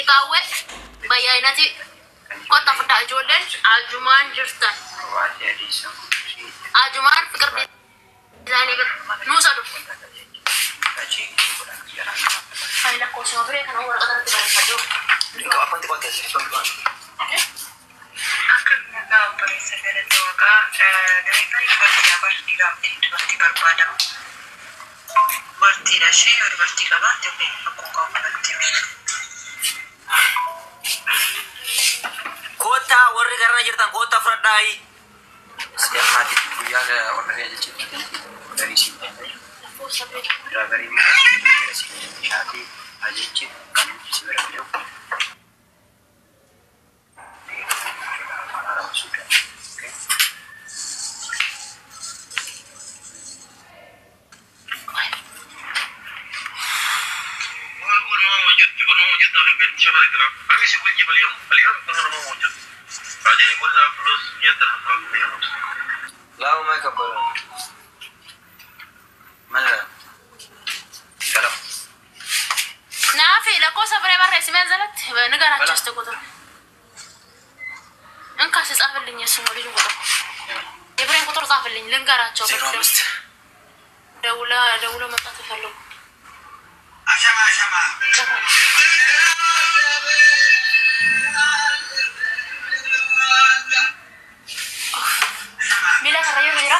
قوي بياناتي كنت فتح جولن عجمان جرتا عجمان فكر بيزاني نوصلوا أنا كوش ما بريك أنا أول أنا تبغى أفجو كم أنت كنت تسافر أكيد نعم بريسة فرد توقع دريبري برتي أبرتي رابطي برتي بربادم برتي رشي برتي كمان تبي أكون برتي كوتا ورّي كرنا جرتان كوتا فرداي سيا حاتي ويا ورّي أجلس dari sini dari sini hati aja kan sebenarnya sudah لا ما كبر ماذا كلام نافي لكو سفر مرة اسمه زلت نقرأ تشتى كتر إنك أساس أفل لين يسمو لين كتر يبرين كتر طافل لين لنقرأ تشوف دولة ما تفعله أشما بلا كريو بيرا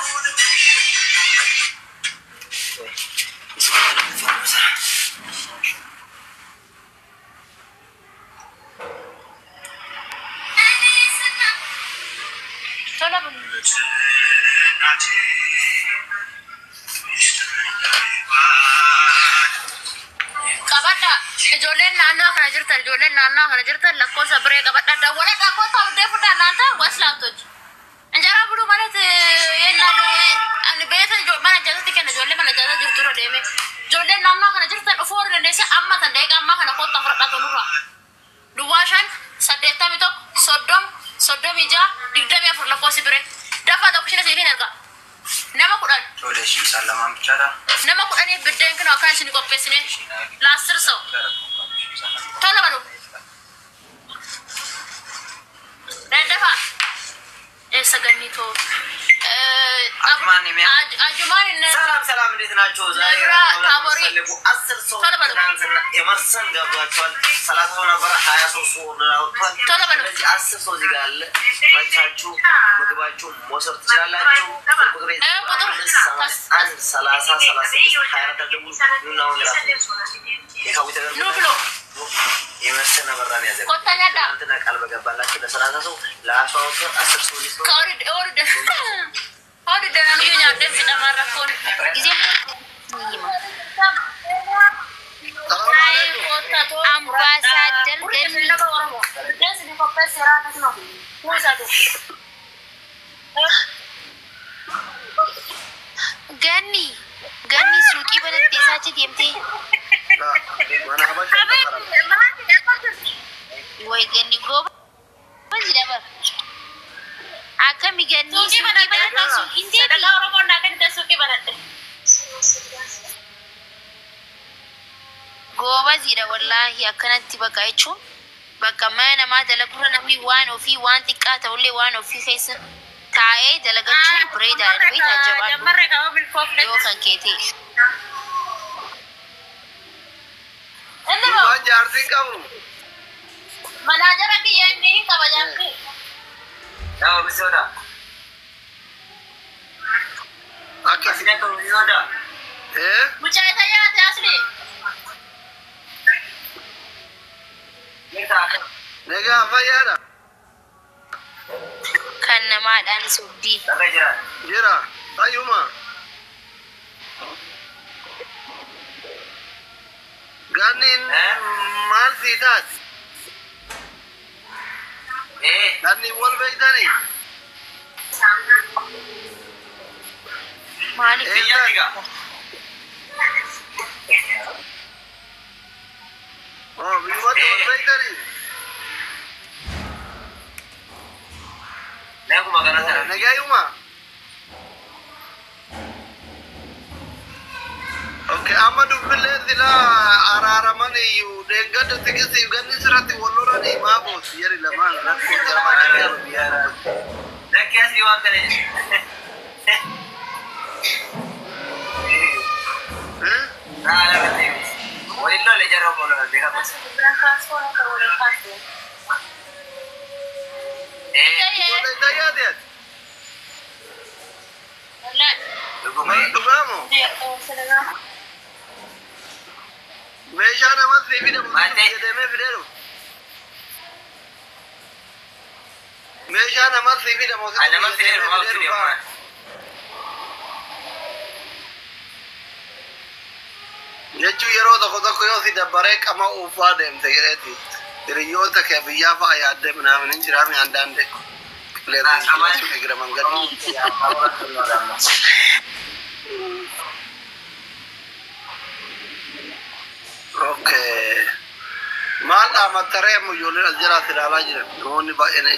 Jolen nana kana jirta lakko sabre qabadda dawala dako tawde futa nanta waslatoch anjara bulu malat yenalo an beeta jo mana jazati kana jolle mana jazati jirturo deme jolen nana kana jirta for ne se amma tan de amma kana ko ta farda tonura duwashan sadeta mitok soddom ija digdame for lakko sibre dafa da kushina sefin erga nama kudan boleh sih salam bicara nama kudan bidden kana kan sini ko pesne la sirso Tolong baru. Dafa. Segani tu. Ajuman ni ya. Ajuman ni. Salam ni tena coba. Kabori. Asal so. Emerson gabatuan. Salah satu nama haya so. Tolong baru. Asal so juga. Macam magabacu, motor celalacu. An salah haya terjemu. Nuna Kau tidak. Nublo. Emerson nama ni aja. Kota nyata. Nanti nak kalau bagaimana kita salah satu. Last waktu asal so. Kau di dalam ni nyata sudah marah pun. Isi. Hai kota tu. Ambasador Gani suki pada desa je diamti. Mana apa? Woi Gani go. Masih dapat. Akan Gani suki pada suki ini. Sedangkan orang pun nak kita suki pada. Goba zira wallahi akan tiba kaicu. Baka mana ma dalagura na fi one of you one tikata ulle one of you face. Tae dalagachu breda alwi tajaban. Yo kan kete. Endo. Jarsi kamu. Manager aki yang ni kawajan ki. Tahu bisoda. Akasnya tu bisoda. Bucai saya ada asli. Nega apa ya dah? Kan nama dan sudi. Jira, ayo ma. Ganin mal tidak. Ganin wal baik dah ni. Malik. Oh, biwa tu baik dah ni. Aku makan asal. Nega ayo ma. Okay, amma dubbilee sila araaraman iyyuu deeggadda tikisi ganni sirratti wallolan himaa booti yeri lamaan rakkoo jaramaa Lakki asii waan kana walillo le jarro mono deega bas dayyaadiyat dhugaamu meeshaa namatti fidamu jedhamee fideeru meeshaa namatti fidamu nama fideeru jechuun yeroo tokko yoo si dabbaree qama uffaa deemte jedheeti hiriyoota kee biyyaa fa'a yaaddee minaamin hin jiraafne handaan deeku qilleensuu egira mangadii okay maal dhaamattaree ijoolleen as jiraatti ilaalaa jiran namoonni baay'een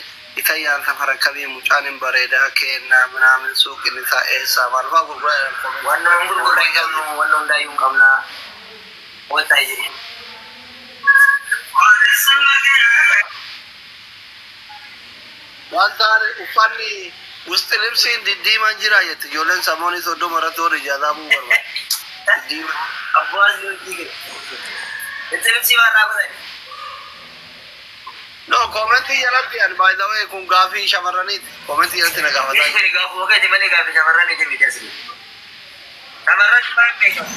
itayyaan safara kamii mucaan hin bareedaa kennaa minaamin suuqin isaa eessaa maal fa'aa gurguraa wannan hundaayyuu qabnaa wanta jiri wanta uffanni wusti libsiin diddiimaan jira jette ijoolleen samoonii soddoma irratti warri ijaazamuu barbaada diddiima abbaas nuti itti libsii waan dhaabatan no komentii jalatti an by the way kun gaafii shamarraniiti komentii jalatti na gaafataa jiru gaafuu wakati malee gaafii shamarraniiti miti asii shamarran shifaan beekamu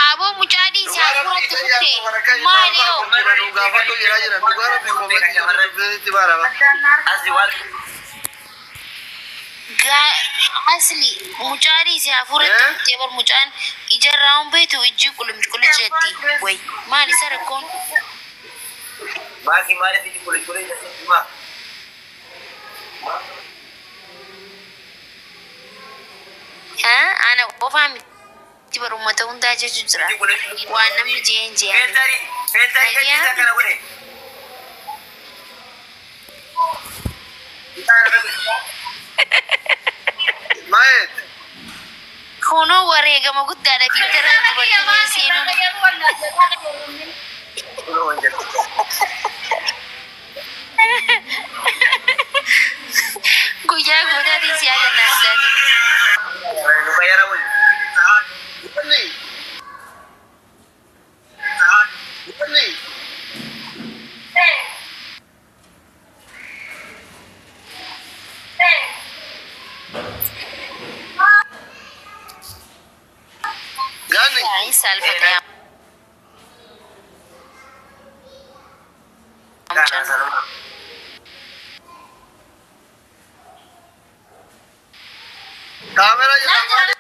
Abo mucadi siapa tu putih? Mario. Gaafatu jira jira dhugaara fi komentii shamarraniiti baaraba asii waan asli mucadi siapa tu putih? Bar mucan ijarraun betu iji kulum jeti. Wei, mali sarakon. Bagi mana di kulit-kulit cuma anak paham tiba rumah tahun dah aja jujur warna menjenje Fentari kan kita kena boleh Maet kono warega magut ada pintar tiba-tiba sini Kuya guna di siaga nanda. Lu bayar apa? Ini Gani Ya, salvatnya. kamera jala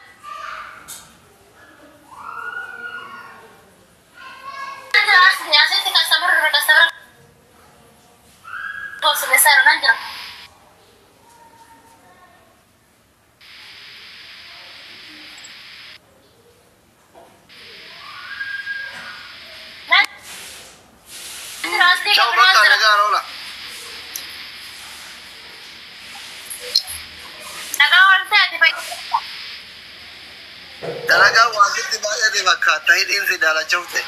Ya, saya tidak sabar. Kau sebesar aja. ciao basta negara ola dalaga waasitti baay'ee fakkaata hidhiin si daala cufte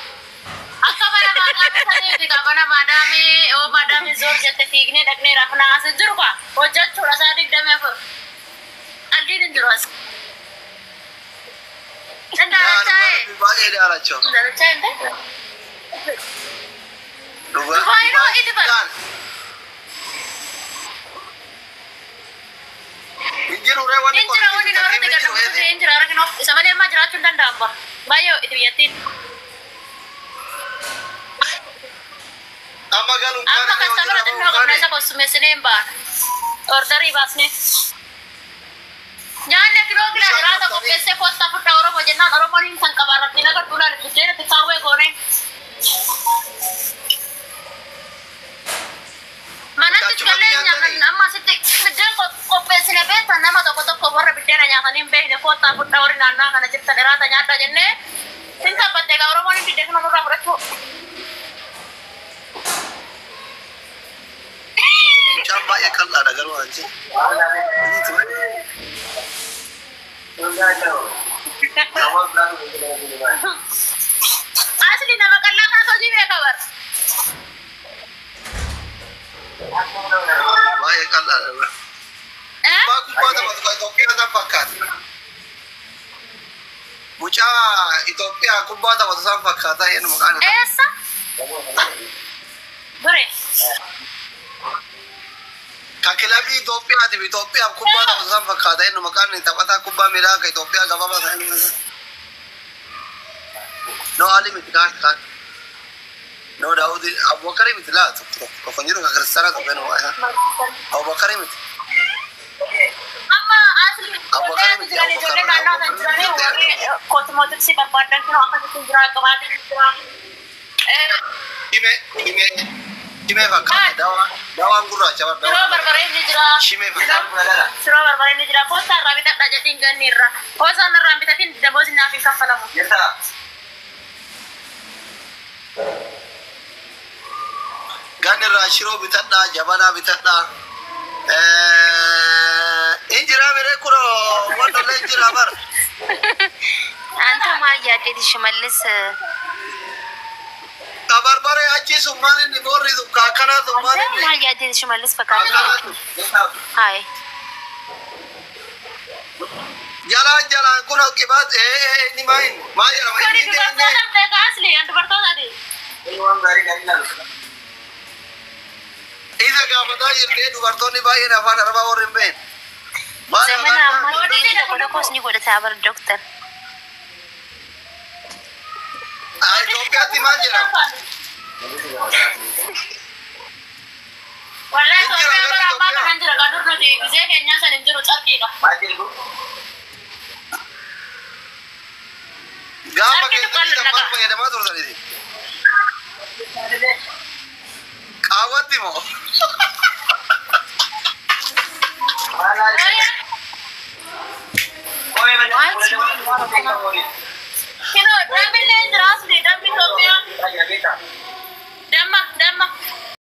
Akka mana madame zor jette fiigne dhaqnee rafnaa as jiru kwa hojjechuudha isaa 24 aldiin jiru as baay'ee daalacho Injiru rewan injira rakino isa malee amma jiraachuu hin danda'amu baay'ee itti biyyattiin amma galun amma kastamara xinnoo qabna isa kossumeessinee hin baana ordarii baasnee nyaanni kiloo gila jiraata qopheessee poostaa fudhaa oromoo jennaan oromoon hin kan qabaarratti nagar dulaan buddeena xiqqaawwee goonee manatti galee amma sitti biddeen qopheessine beekta nama tokko warra biddeena nyaatanii hin beekne koottaa fudhaa warri naannaa kana jirtan iraata nyaadha jennee hin kabbatte egaa oromoon hin biddeen kana nurraa fudhachuu Camba ya kalla da garwa ce. Asli nama kalla kaso jibe kabar. Baay'ee qal'aadha. Kubbaa taphatu kan Itoophiyaa san fakkaata. Mucaa Itoophiyaa kubbaa taphatu san fakkaata jedhu maqaan isaa. Essa? Bure. Kan kilabii Itoophiyaatiif Itoophiyaaf kubbaa taphatu san fakkaata jedhu maqaan inni taphataa kubbaa miilaa kan Itoophiyaa gabaabaa ta'e. No Ali miti kan. No Daudi Abubakar miti laa tokko jiru kan kiristaanaa tokko inni waa. Abubakar miti. Amma asli Abubakar miti ijoollee naannoo kan jiranii warri kosmootiksii barbaadan kun akkasitti jira qabaatee jira. Shimee fakkaata dawaan gurraacha barbaada. Siroo barbaree ni jira. Shimee fakkaata. Siroo barbaree ni jira. Koostaa irraa bitadha jedhiin ganni irra. Koostaan irraa bitatiin daboosni naaf hin kaffalamu. Ganni irraa shiroo bitadha, jabanaa bitadha. Injira mere kuro wanta le injira bar. Anta maal yaaddeeti Shimallis? Kabarbare achi summaani ni borri tu kakana summaani. Anta maal yaaddeeti Shimallis fakkaata? Hai. Jalan kun akibat ni main. Main ya main Ini dubartoota asli yang dubartoota. Isa gaafata jirtee dubartoonni baay'een afaan arabaa warri hin beekne. Zamana ammaa godha kosni godhataa bar doktor. Itoophiyaatti maal jedhama? Wallahi Itoophiyaa bara ammaa kanan jira qadur nuti gizee keenyaa san hin jiru carqiidha. Gaafa keessatti maal fayyadamaa turtaniti? Qaawwatti moo? Kino dammi lee jira asli dammi Itoophiyaa. Damma.